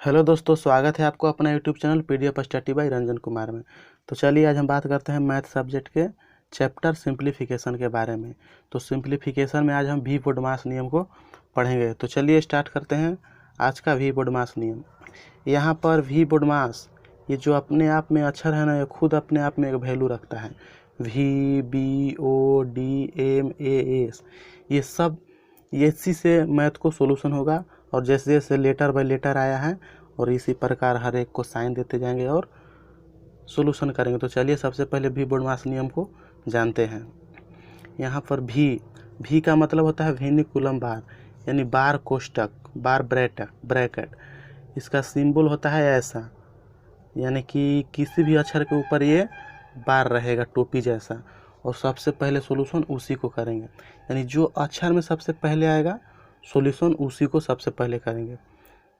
Hello दोस्तों, स्वागत है आपको अपना YouTube channel PDF study bye Ranjan Kumar में। तो चलिए आज हम बात करते हैं मैथ सब्जेक्ट के चैप्टर सिंप्लीफिकेशन के बारे में। तो सिंप्लीफिकेशन में आज हम वी बोडमास नियम को पढ़ेंगे। तो चलिए स्टार्ट करते हैं आज का वी बोडमास नियम। यहाँ पर वी बोडमास ये जो अपने आप में अक्षर है ना, ये खुद अपने आप में एक वैल्यू रखता है। V B O D M A S ये सब इसी से मैथ को सोल्यूशन होगा। और जैसे जैसे लेटर बाय लेटर आया है और इसी प्रकार हर एक को साइन देते जाएंगे और सोल्यूशन करेंगे। तो चलिए सबसे पहले वी बोडमास नियम को जानते हैं। यहाँ पर भी का मतलब होता है वेनिकुलम बार, यानी बार कोष्टक, बार ब्रैकेट। इसका सिंबल होता है ऐसा, यानी कि किसी भी अक्षर के ऊपर ये बार रहेगा टोपी जैसा। और सबसे पहले सॉल्यूशन उसी को करेंगे, यानी जो अक्षर में सबसे पहले आएगा सॉल्यूशन उसी को सबसे पहले करेंगे।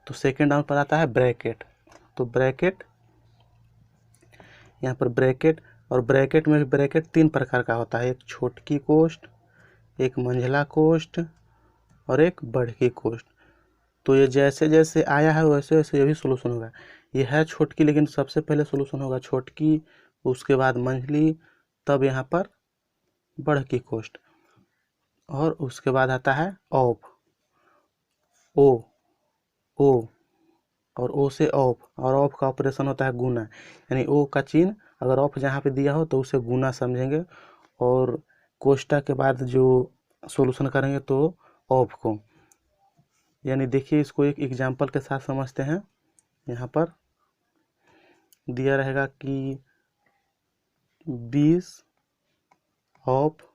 तो सेकेंड डाउन पर आता है ब्रैकेट। तो ब्रैकेट, यहाँ पर ब्रैकेट, और ब्रैकेट में भी ब्रैकेट तीन प्रकार का होता है, एक छोटकी कोष्ठ, एक मंझला कोष्ठ और एक बड़की कोष्ठ। तो ये जैसे जैसे आया है वैसे वैसे ये भी सोल्यूशन होगा। ये है छोटकी, लेकिन सबसे पहले सोल्यूशन होगा छोटकी, उसके बाद मंझली, तब यहाँ पर बड़की कोष्ठ, और उसके बाद आता है ऑफ, ओ ओ और ओ से ऑफ, और ऑफ का ऑपरेशन होता है गुना, यानी ओ का चिन्ह अगर ऑफ जहाँ पे दिया हो तो उसे गुना समझेंगे। और कोष्ठक के बाद जो सॉल्यूशन करेंगे तो ऑफ को, यानी देखिए इसको एक एग्जांपल के साथ समझते हैं। यहाँ पर दिया रहेगा कि 20 ऑफ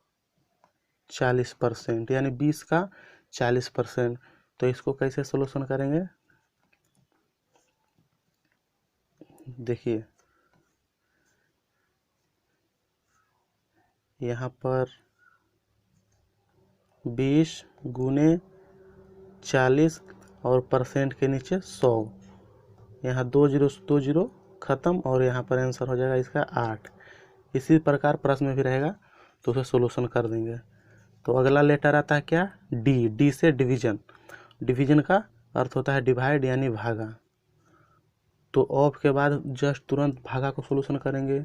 40%, यानी 20 का 40%। तो इसको कैसे सॉल्यूशन करेंगे, देखिए यहाँ पर 20 गुने 40 और परसेंट के नीचे 100, यहाँ 2 जीरो खत्म, और यहाँ पर आंसर हो जाएगा इसका 8। इसी प्रकार प्रश्न में भी रहेगा तो उसे सॉल्यूशन कर देंगे। तो अगला लेटर आता है क्या, डी से डिवीजन। डिवीजन का अर्थ होता है डिवाइड, यानी भागा। तो ऑफ के बाद जस्ट तुरंत भागा को सॉल्यूशन करेंगे,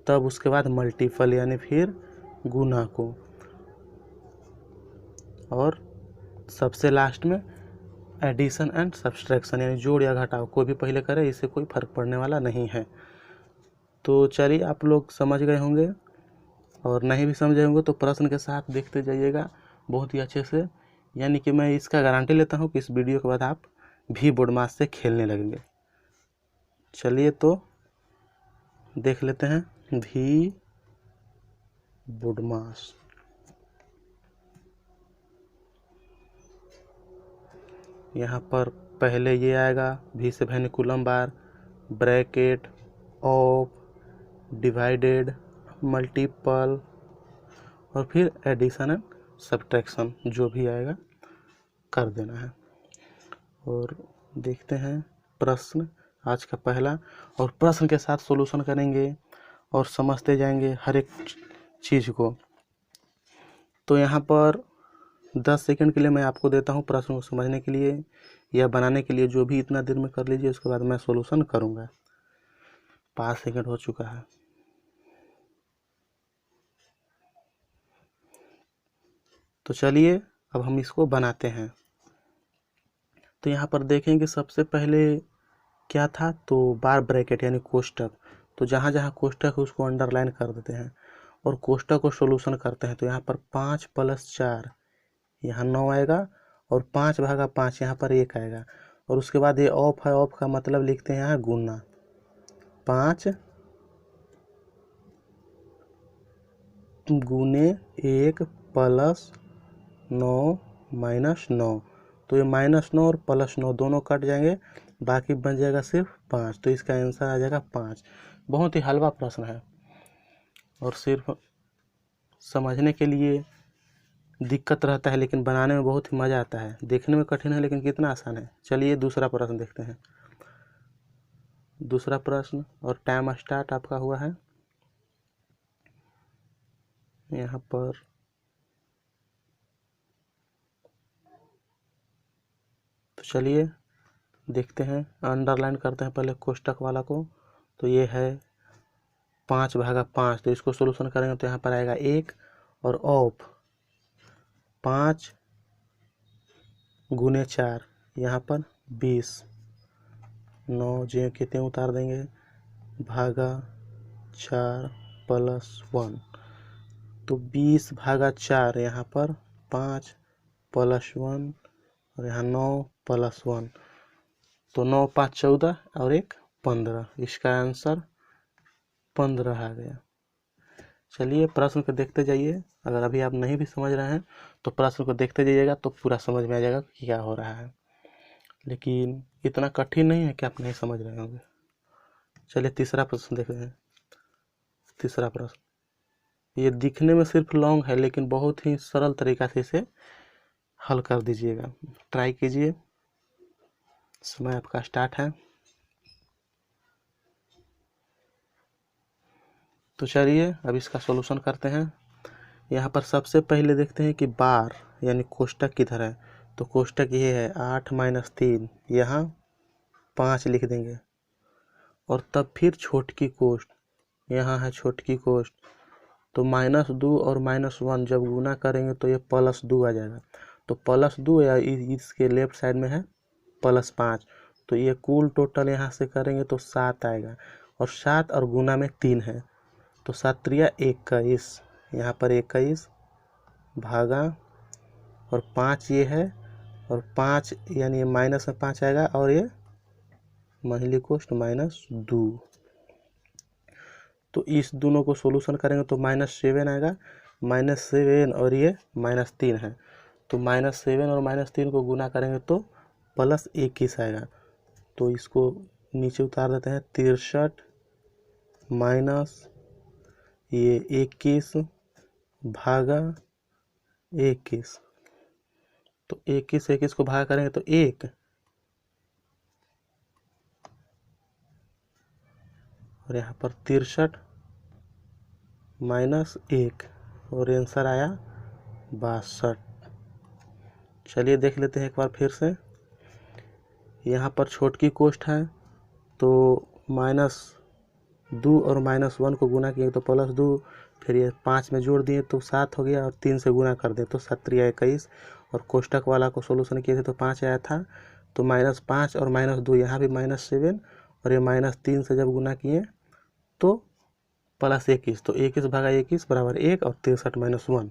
तब उसके बाद मल्टीपल, यानी फिर गुना को, और सबसे लास्ट में एडिशन एंड सब्सट्रैक्शन, यानी जोड़ या घटाव। कोई भी पहले करे, इससे कोई फर्क पड़ने वाला नहीं है। तो चलिए आप लोग समझ गए होंगे, और नहीं भी समझे होंगे तो प्रश्न के साथ देखते जाइएगा बहुत ही अच्छे से। यानी कि मैं इसका गारंटी लेता हूँ कि इस वीडियो के बाद आप भी बोडमास से खेलने लगेंगे। चलिए तो देख लेते हैं भी बोडमास। यहाँ पर पहले ये आएगा भी से वेनिकुलम बार, ब्रैकेट, ऑफ, डिवाइडेड, मल्टीपल, और फिर एडिशन एंड सब्ट्रैक्शन, जो भी आएगा कर देना है। और देखते हैं प्रश्न आज का पहला, और प्रश्न के साथ सॉल्यूशन करेंगे और समझते जाएंगे हर एक चीज़ को। तो यहाँ पर 10 सेकंड के लिए मैं आपको देता हूँ प्रश्न को समझने के लिए या बनाने के लिए, जो भी इतना देर में कर लीजिए, उसके बाद मैं सॉल्यूशन करूँगा। 5 सेकंड हो चुका है। तो चलिए अब हम इसको बनाते हैं। तो यहाँ पर देखेंगे सबसे पहले क्या था, तो बार ब्रैकेट यानी कोष्टक। तो जहाँ जहाँ कोष्टक है उसको अंडरलाइन कर देते हैं और कोष्टक को सॉल्यूशन करते हैं। तो यहाँ पर 5 + 4, यहाँ 9 आएगा, और 5/5 यहाँ पर 1 आएगा। और उसके बाद ये ऑफ है, ऑफ का मतलब लिखते हैं यहाँ गुना, 5 गुने 1 + 9 - 9। तो ये -9 और +9 दोनों कट जाएंगे, बाकी बच जाएगा सिर्फ 5। तो इसका आंसर आ जाएगा 5। बहुत ही हलवा प्रश्न है और सिर्फ समझने के लिए दिक्कत रहता है, लेकिन बनाने में बहुत ही मज़ा आता है। देखने में कठिन है लेकिन कितना आसान है। चलिए दूसरा प्रश्न देखते हैं। दूसरा प्रश्न, और टाइम स्टार्ट आपका हुआ है यहाँ पर। तो चलिए देखते हैं, अंडरलाइन करते हैं पहले कोष्टक वाला को। तो ये है 5/5, तो इसको सोल्यूशन करेंगे तो यहाँ पर आएगा 1 और ऑफ 5 × 4 यहाँ पर 20, 9 जे कितने उतार देंगे भागा 4 + 1, तो 20/4 यहाँ पर 5 + 1 और यहाँ 9 + 1, तो 9 × 5 = 14 और 1 = 15। इसका आंसर 15 आ गया। चलिए प्रश्न को देखते जाइए। अगर अभी आप नहीं भी समझ रहे हैं तो प्रश्न को देखते जाइएगा तो पूरा समझ में आ जाएगा कि क्या हो रहा है, लेकिन इतना कठिन नहीं है कि आप नहीं समझ रहे होंगे। चलिए तीसरा प्रश्न देखते हैं। तीसरा प्रश्न ये दिखने में सिर्फ लॉन्ग है लेकिन बहुत ही सरल तरीका से इसे हल कर दीजिएगा। ट्राई कीजिए, समय आपका स्टार्ट है। तो चलिए अब इसका सॉल्यूशन करते हैं। यहाँ पर सबसे पहले देखते हैं कि बार यानी कोष्टक किधर है। तो कोष्टक ये है 8 - 3, यहाँ 5 लिख देंगे और तब फिर छोटकी कोष्ट, यहाँ है छोटकी कोष्ट, तो -2 और -1 जब गुना करेंगे तो ये +2 आ जाएगा। तो +2 या इसके लेफ्ट साइड में है +5, तो ये कुल टोटल यहाँ से करेंगे तो 7 आएगा और 7 और गुना में 3 है, तो 7 × 3 = 21, यहाँ पर 21 भागा और 5 ये है और 5 यानी माइनस में 5 आएगा और ये महिली कोष्ट -2, तो इस दोनों को सोल्यूशन करेंगे तो -7 आएगा। -7 और ये -3 है, तो -7 और -3 को गुना करेंगे तो +21 आएगा। तो इसको नीचे उतार देते हैं। 63 माइनस ये 21 भागा 21, तो 21 को भागा करेंगे तो 1 और यहाँ पर 63 - 1 और आंसर आया 62। चलिए देख लेते हैं एक बार फिर से। यहाँ पर छोटकी कोष्ट है तो -2 और -1 को गुना किए तो +2, फिर ये 5 में जोड़ दिए तो 7 हो गया और 3 से गुना कर दें तो 7 × 3 = 21, और कोष्टक वाला को सोल्यूशन किए थे तो 5 आया था, तो -5 और -2 यहाँ भी -7 और ये -3 से जब गुना किए तो +21, तो 21 भागा 21 = 1 और 63 - 1,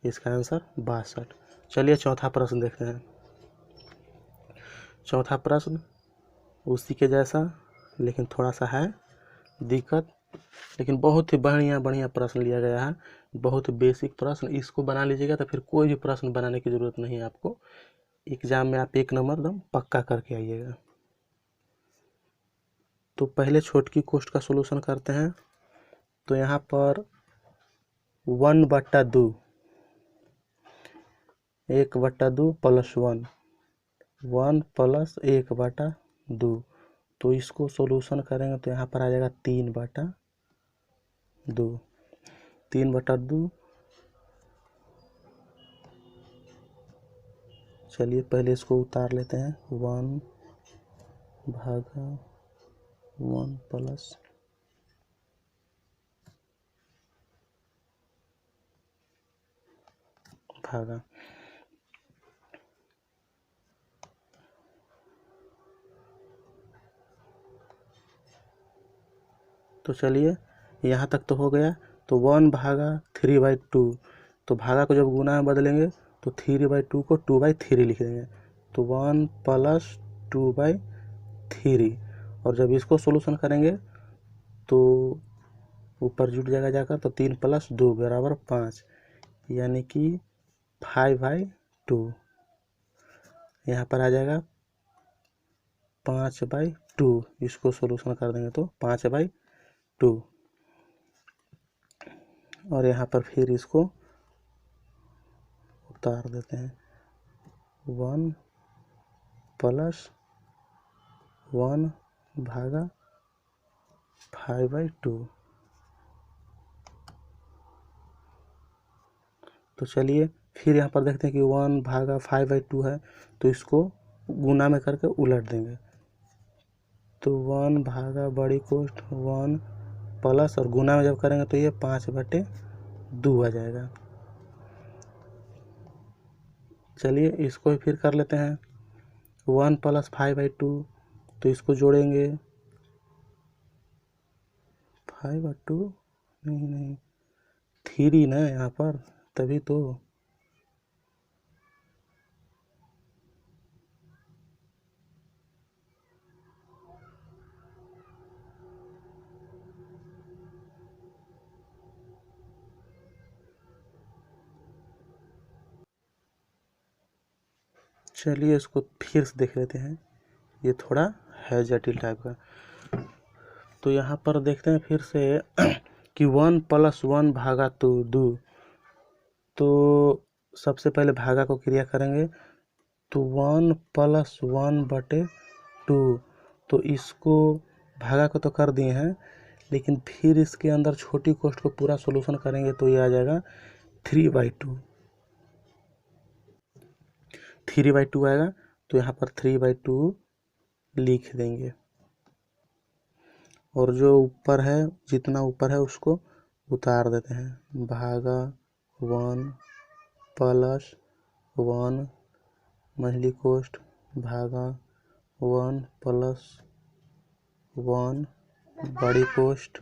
इसका आंसर 62। चलिए चौथा प्रश्न देखते हैं। चौथा प्रश्न उसी के जैसा लेकिन थोड़ा सा है दिक्कत, लेकिन बहुत ही बढ़िया प्रश्न लिया गया है, बहुत बेसिक प्रश्न। इसको बना लीजिएगा तो फिर कोई भी प्रश्न बनाने की ज़रूरत नहीं है आपको, एग्जाम में आप 1 नंबर एकदम पक्का करके आइएगा। तो पहले छोटकी कोष्ट का सॉल्यूशन करते हैं। तो यहाँ पर 1/2 1/2 + 1 1 + 1/2, तो इसको सॉल्यूशन करेंगे तो यहाँ पर आ जाएगा 3/2 3/2। चलिए पहले इसको उतार लेते हैं। 1 भागा 1 प्लस भागा, तो चलिए यहाँ तक तो हो गया। तो 1 भागा 3/2, तो भागा को जब गुना में बदलेंगे तो 3/2 को 2/3 लिख देंगे, तो 1 + 2/3, और जब इसको सोल्यूशन करेंगे तो ऊपर जुट जाएगा जाकर, तो 3 + 2 = 5, यानी कि 5/2, यहाँ पर आ जाएगा 5/2। इसको सोल्यूशन कर देंगे तो 5/2, और यहाँ पर फिर इसको उतार देते हैं। 1 + 1 भागा 5/2, तो चलिए फिर यहाँ पर देखते हैं कि 1 भागा 5/2 है, तो इसको गुना में करके उलट देंगे। तो 1 भागा बड़ी कोष्ठ 1 प्लस, और गुना में जब करेंगे तो ये 5/2 आ जाएगा। चलिए इसको ही फिर कर लेते हैं। 1 + 5/2, तो इसको जोड़ेंगे 5/2 नहीं 3 ना यहाँ पर, तभी तो। चलिए इसको फिर से देख लेते हैं, ये थोड़ा है जटिल टाइप का। तो यहाँ पर देखते हैं फिर से कि 1 + 1 भागा 2। तो सबसे पहले भागा को क्रिया करेंगे, तो 1 + 1/2। तो इसको भागा को तो कर दिए हैं, लेकिन फिर इसके अंदर छोटी कोष्ठ को पूरा सॉल्यूशन करेंगे तो ये आ जाएगा 3/2। 3/2 आएगा, तो यहाँ पर 3/2 लिख देंगे। और जो ऊपर है, जितना ऊपर है उसको उतार देते हैं। भागा 1 + 1 मझली कोष्ठ भागा 1 + 1 बड़ी कोष्ठ।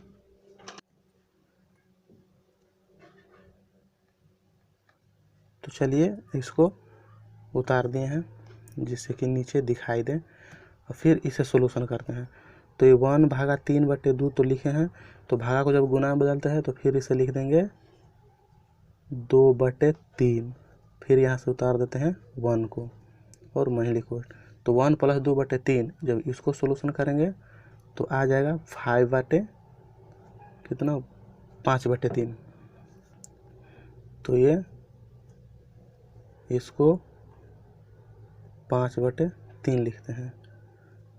तो चलिए इसको उतार दिए हैं जिससे कि नीचे दिखाई दे, और फिर इसे सोल्यूशन करते हैं। तो ये 1 भागा 3/2 तो लिखे हैं, तो भागा को जब गुना में बदलते हैं तो फिर इसे लिख देंगे 2/3। फिर यहाँ से उतार देते हैं 1 को और मझली कोष्ठ। तो 1 + 2/3, जब इसको सोल्यूशन करेंगे तो आ जाएगा 5/3। तो ये इसको 5/3 लिखते हैं।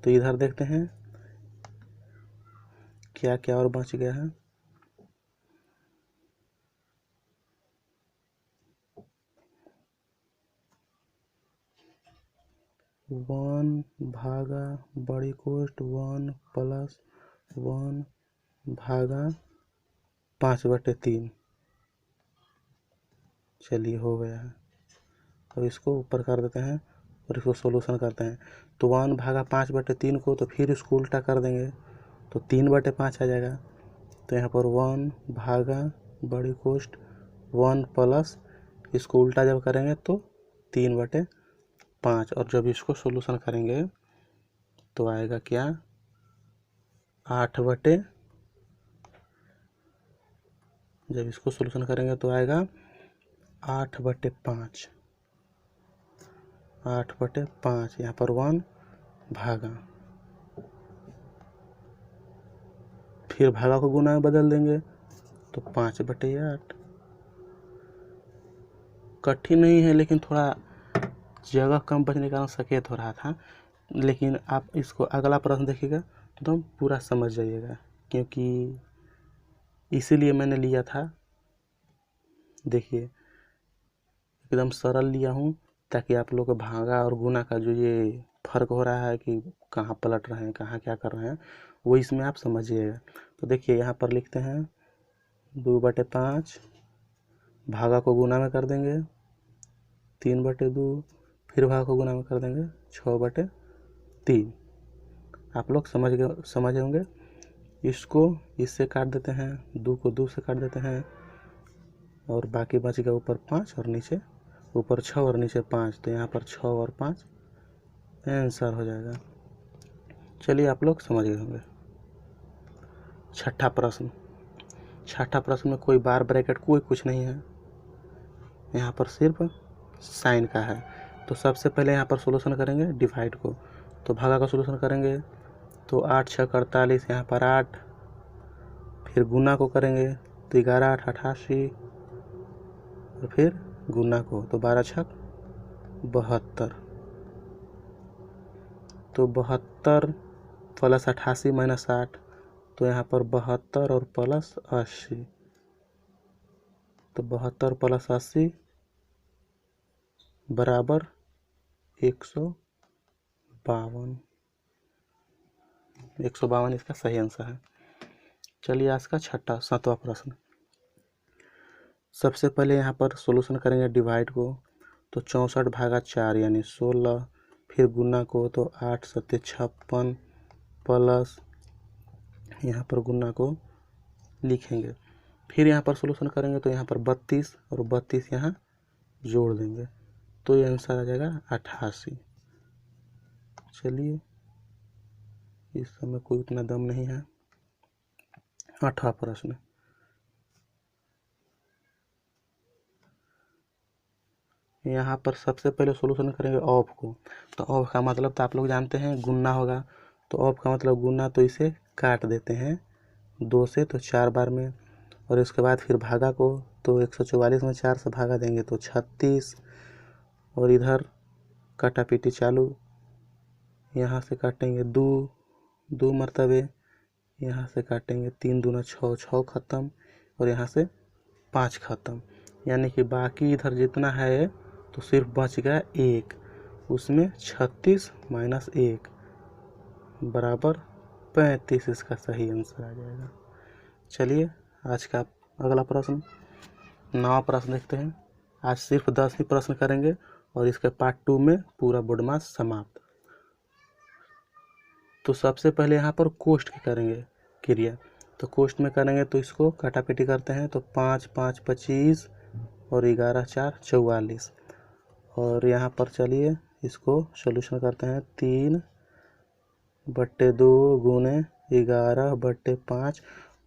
तो इधर देखते हैं क्या क्या और बच गया है। 1 भागा बड़ी कोष्ठ 1 + 1 भागा 5/3। चलिए हो गया है। अब इसको ऊपर कर देते हैं और इसको सोल्यूशन करते हैं। तो 1 भागा 5/3 को तो फिर इसको उल्टा कर देंगे, तो 3/5 आ जाएगा। तो यहाँ पर 1 भागा बड़ी कोष्ठ 1 + इसको उल्टा जब करेंगे तो 3/5, और जब इसको सोल्यूशन करेंगे तो आएगा क्या 8/, जब इसको सोल्यूशन करेंगे तो आएगा 8/5। 8/5 यहाँ पर 1 भागा, फिर भागा को गुना में बदल देंगे तो 5/8। कठिन नहीं है, लेकिन थोड़ा जगह कम बचने के कारण सकेत हो रहा था। लेकिन आप इसको अगला प्रश्न देखिएगा तो एकदम पूरा समझ जाइएगा, क्योंकि इसीलिए मैंने लिया था। देखिए एकदम सरल लिया हूँ ताकि आप लोग को भागा और गुना का जो ये फर्क हो रहा है कि कहाँ पलट रहे हैं, कहाँ क्या कर रहे हैं, वो इसमें आप समझिएगा। तो देखिए यहाँ पर लिखते हैं 2/5, भागा को गुना में कर देंगे 3/2, फिर भागा को गुना में कर देंगे 6/3। आप लोग समझ होंगे। इसको इससे काट देते हैं, 2 को 2 से काट देते हैं, और बाकी बच गया ऊपर 5 और नीचे, ऊपर 6 और नीचे 5। तो यहाँ पर 6 और 5 आंसर हो जाएगा। चलिए आप लोग समझ गए होंगे। छठा प्रश्न में कोई बार ब्रैकेट कोई कुछ नहीं है, यहाँ पर सिर्फ साइन का है। तो सबसे पहले यहाँ पर सोल्यूशन करेंगे डिवाइड को, तो भागा का सोल्यूशन करेंगे तो 8 × 6 = 48, यहाँ पर 8। फिर गुना को करेंगे तो 11 × 8 = 88, और फिर गुना को तो 12 × 6 = 72। तो 72 + 88 - 8, तो यहाँ पर 72 और प्लस 80। तो 72 + 80 = 120। 52, 152 इसका सही आंसर है। चलिए आज का 7वां प्रश्न। सबसे पहले यहाँ पर सॉल्यूशन करेंगे डिवाइड को, तो 64/4 यानी 16, फिर गुना को तो 8 सत्ते 56 प्लस यहाँ पर गुना को लिखेंगे, फिर यहाँ पर सॉल्यूशन करेंगे तो यहाँ पर 32 और 32 यहाँ जोड़ देंगे तो ये आंसर आ जाएगा 88। चलिए इस समय कोई उतना दम नहीं है। 8वां प्रश्न। यहाँ पर सबसे पहले सॉल्यूशन करेंगे ऑफ को, तो ऑफ का मतलब तो आप लोग जानते हैं गुना होगा, तो ऑफ का मतलब गुना, तो इसे काट देते हैं 2 से तो 4 बार में, और इसके बाद फिर भागा को, तो 144 में 4 से भागा देंगे तो 36, और इधर काटा पीटी चालू, यहाँ से काटेंगे 2 मरतबे, यहाँ से काटेंगे 3 दूना 6, 6 ख़त्म, और यहाँ से 5 ख़त्म, यानी कि बाकी इधर जितना है तो सिर्फ बच गया 1, उसमें 36 - 1 बराबर 35 इसका सही आंसर आ जाएगा। चलिए आज का अगला प्रश्न, 9वां प्रश्न देखते हैं। आज सिर्फ 10 ही प्रश्न करेंगे और इसके पार्ट 2 में पूरा बोर्ड मास समाप्त। तो सबसे पहले यहाँ पर कोष्ठ की करेंगे क्रिया, तो कोष्ठ में करेंगे तो इसको काटापीटी करते हैं, तो 5 - 5 = 25 और 11 × 4 = 44, और यहाँ पर चलिए इसको सॉल्यूशन करते हैं। 3/2 गुने 11/5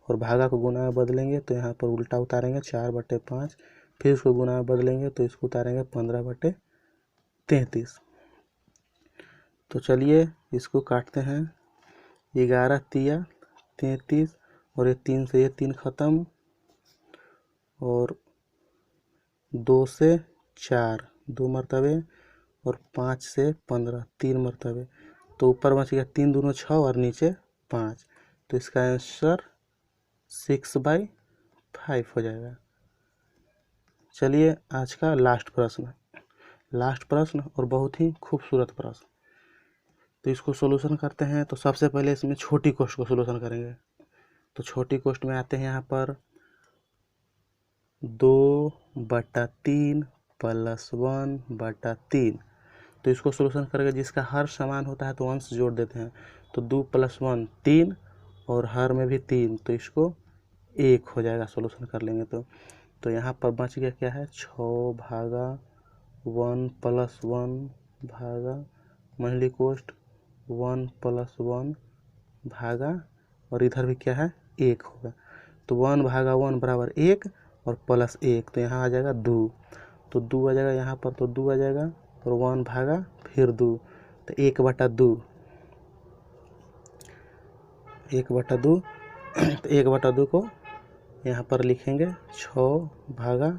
और भागा को गुना में बदलेंगे तो यहाँ पर उल्टा उतारेंगे 4/5, फिर इसको गुना में बदलेंगे तो इसको उतारेंगे 15/33। तो चलिए इसको काटते हैं, 11 × 3 = 33, और ये 3 से ये 3 ख़त्म, और 2 से 4 2 मरतबे, और 5 से 15 3 मरतबे, तो ऊपर बच गया 3 दूना 6 और नीचे 5, तो इसका आंसर 6/5 हो जाएगा। चलिए आज का लास्ट प्रश्न और बहुत ही खूबसूरत प्रश्न, तो इसको सॉल्यूशन करते हैं। तो सबसे पहले इसमें छोटी कोष्ठ को सॉल्यूशन करेंगे, तो छोटी कोष्ठ में आते हैं यहाँ पर 2/3 + 1/3, तो इसको सॉल्यूशन करेंगे, जिसका हर समान होता है तो अंश जोड़ देते हैं, तो 2 + 1 3 और हर में भी 3, तो इसको 1 हो जाएगा। सॉल्यूशन कर लेंगे तो यहाँ पर बच गया क्या है, 6/1 + 1 भागा महिली कोष्ठ 1 + 1 भागा, और इधर भी क्या है 1 होगा, तो 1/1 बराबर 1 और +1, तो यहाँ आ जाएगा 2, तो 2 आ जाएगा यहाँ पर, तो 2 आ जाएगा, और 1 भागा फिर 2, तो 1/2 1/2 तो 1/2 को यहाँ पर लिखेंगे 6/1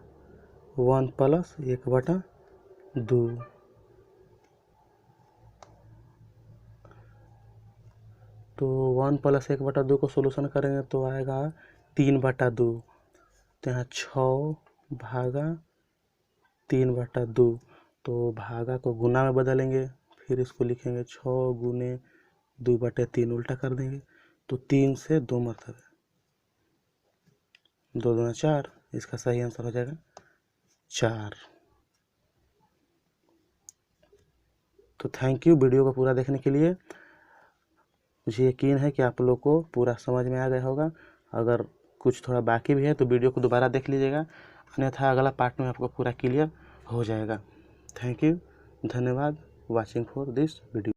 + 1/2, तो 1 + 1/2 को सॉल्यूशन करेंगे तो आएगा 3/2, तो यहाँ 6/3/2, तो भागा को गुना में बदलेंगे, फिर इसको लिखेंगे 6 गुने 2/3 उल्टा कर देंगे, तो 3 से 2 मरतबे, 2 दूना 4, इसका सही आंसर हो जाएगा 4। तो थैंक यू वीडियो को पूरा देखने के लिए। मुझे यकीन है कि आप लोग को पूरा समझ में आ गया होगा। अगर कुछ थोड़ा बाकी भी है तो वीडियो को दोबारा देख लीजिएगा, अन्यथा अगला पार्ट में आपको पूरा क्लियर हो जाएगा। थैंक यू, धन्यवाद वॉचिंग फॉर दिस वीडियो।